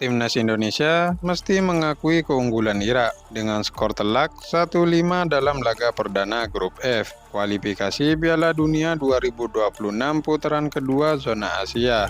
Timnas Indonesia mesti mengakui keunggulan Irak dengan skor telak 1-5 dalam laga perdana Grup F, kualifikasi Piala Dunia 2026 putaran kedua zona Asia.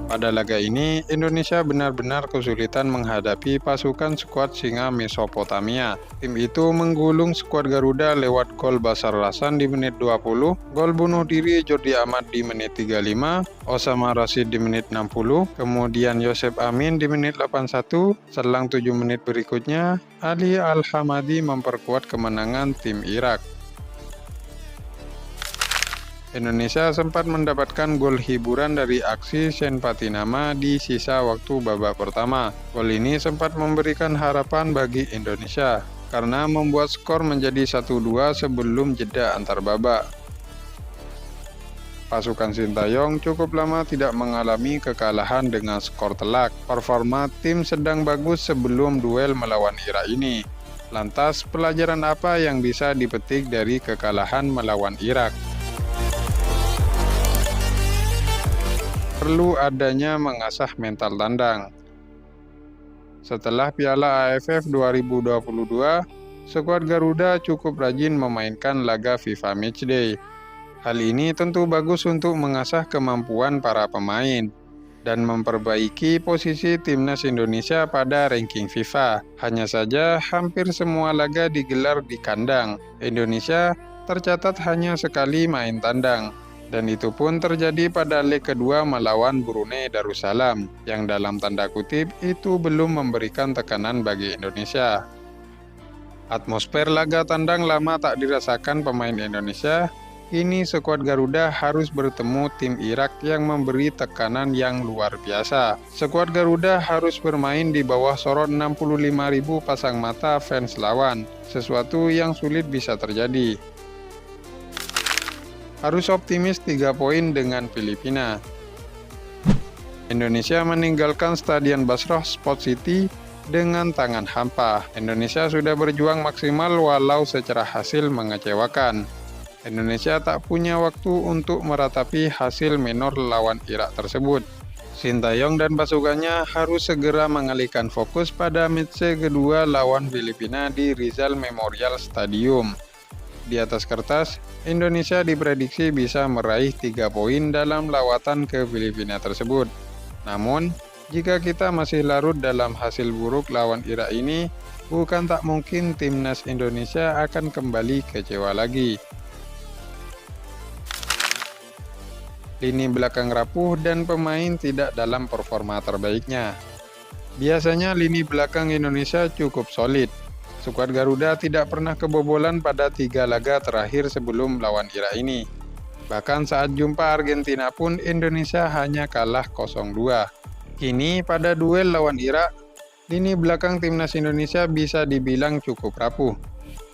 Pada laga ini, Indonesia benar-benar kesulitan menghadapi pasukan skuad Singa Mesopotamia. Tim itu menggulung skuad Garuda lewat gol Basar Hasan di menit 20, gol bunuh diri Jordi Amat di menit 35, Osama Rashid di menit 60, kemudian Yosep Amin di menit 81, selang 7 menit berikutnya, Ali Al-Hamadi memperkuat kemenangan tim Irak. Indonesia sempat mendapatkan gol hiburan dari aksi Sen Patinama di sisa waktu babak pertama. Gol ini sempat memberikan harapan bagi Indonesia karena membuat skor menjadi 1-2 sebelum jeda antar babak. Pasukan Sintayong cukup lama tidak mengalami kekalahan dengan skor telak. Performa tim sedang bagus sebelum duel melawan Irak ini. Lantas, pelajaran apa yang bisa dipetik dari kekalahan melawan Irak? Perlu adanya mengasah mental tandang. Setelah Piala AFF 2022, skuad Garuda cukup rajin memainkan laga FIFA Matchday. Hal ini tentu bagus untuk mengasah kemampuan para pemain dan memperbaiki posisi timnas Indonesia pada ranking FIFA. Hanya saja hampir semua laga digelar di kandang. Indonesia tercatat hanya sekali main tandang. Dan itu pun terjadi pada leg kedua melawan Brunei Darussalam, yang dalam tanda kutip itu belum memberikan tekanan bagi Indonesia. Atmosfer laga tandang lama tak dirasakan pemain Indonesia. Kini skuad Garuda harus bertemu tim Irak yang memberi tekanan yang luar biasa. Skuad Garuda harus bermain di bawah sorot 65.000 pasang mata fans lawan, sesuatu yang sulit bisa terjadi. Harus optimis 3 poin dengan Filipina. Indonesia meninggalkan Stadion Basrah Sport City dengan tangan hampa. Indonesia sudah berjuang maksimal walau secara hasil mengecewakan. Indonesia tak punya waktu untuk meratapi hasil menor lawan Irak tersebut. Sintayong dan pasukannya harus segera mengalihkan fokus pada match kedua lawan Filipina di Rizal Memorial Stadium. Di atas kertas, Indonesia diprediksi bisa meraih 3 poin dalam lawatan ke Filipina tersebut. Namun, jika kita masih larut dalam hasil buruk lawan Irak ini, bukan tak mungkin timnas Indonesia akan kembali kecewa lagi. Lini belakang rapuh dan pemain tidak dalam performa terbaiknya. Biasanya lini belakang Indonesia cukup solid. Skuad Garuda tidak pernah kebobolan pada 3 laga terakhir sebelum lawan Irak ini. Bahkan saat jumpa Argentina pun Indonesia hanya kalah 0-2. Kini pada duel lawan Irak, lini belakang timnas Indonesia bisa dibilang cukup rapuh,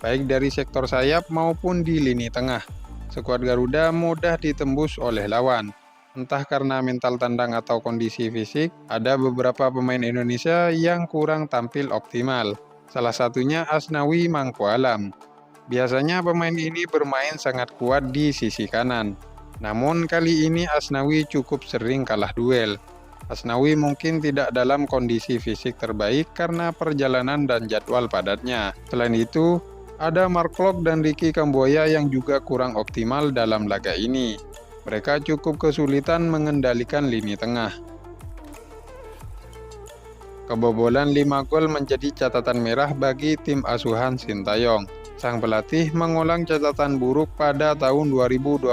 baik dari sektor sayap maupun di lini tengah. Skuad Garuda mudah ditembus oleh lawan. Entah karena mental tandang atau kondisi fisik, ada beberapa pemain Indonesia yang kurang tampil optimal. Salah satunya Asnawi Mangkualam. Biasanya pemain ini bermain sangat kuat di sisi kanan. Namun kali ini Asnawi cukup sering kalah duel. Asnawi mungkin tidak dalam kondisi fisik terbaik karena perjalanan dan jadwal padatnya. Selain itu, ada Mark Klok dan Ricky Kambuaya yang juga kurang optimal dalam laga ini. Mereka cukup kesulitan mengendalikan lini tengah. Kebobolan 5 gol menjadi catatan merah bagi tim asuhan Sintayong. Sang pelatih mengulang catatan buruk pada tahun 2021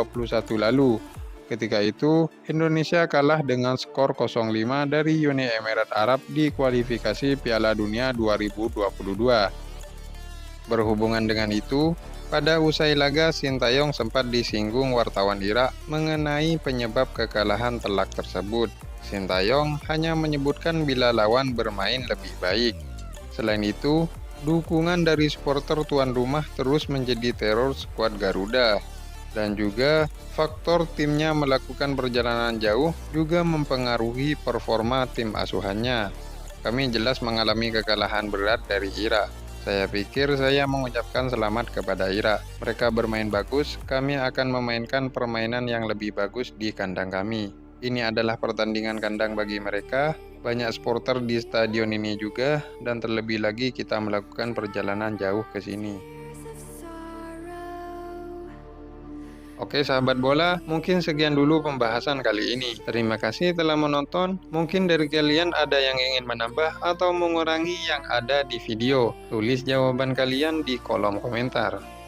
lalu. Ketika itu, Indonesia kalah dengan skor 0-5 dari Uni Emirat Arab di kualifikasi Piala Dunia 2022. Berhubungan dengan itu, pada usai laga Sintayong sempat disinggung wartawan Irak mengenai penyebab kekalahan telak tersebut. Sintayong hanya menyebutkan bila lawan bermain lebih baik. Selain itu, dukungan dari supporter tuan rumah terus menjadi teror skuad Garuda. Dan juga faktor timnya melakukan perjalanan jauh juga mempengaruhi performa tim asuhannya. Kami jelas mengalami kekalahan berat dari Irak. Saya pikir saya mengucapkan selamat kepada Irak. Mereka bermain bagus, kami akan memainkan permainan yang lebih bagus di kandang kami. Ini adalah pertandingan kandang bagi mereka, banyak supporter di stadion ini juga, dan terlebih lagi kita melakukan perjalanan jauh ke sini. Oke sahabat bola, mungkin sekian dulu pembahasan kali ini. Terima kasih telah menonton. Mungkin dari kalian ada yang ingin menambah atau mengurangi yang ada di video. Tulis jawaban kalian di kolom komentar.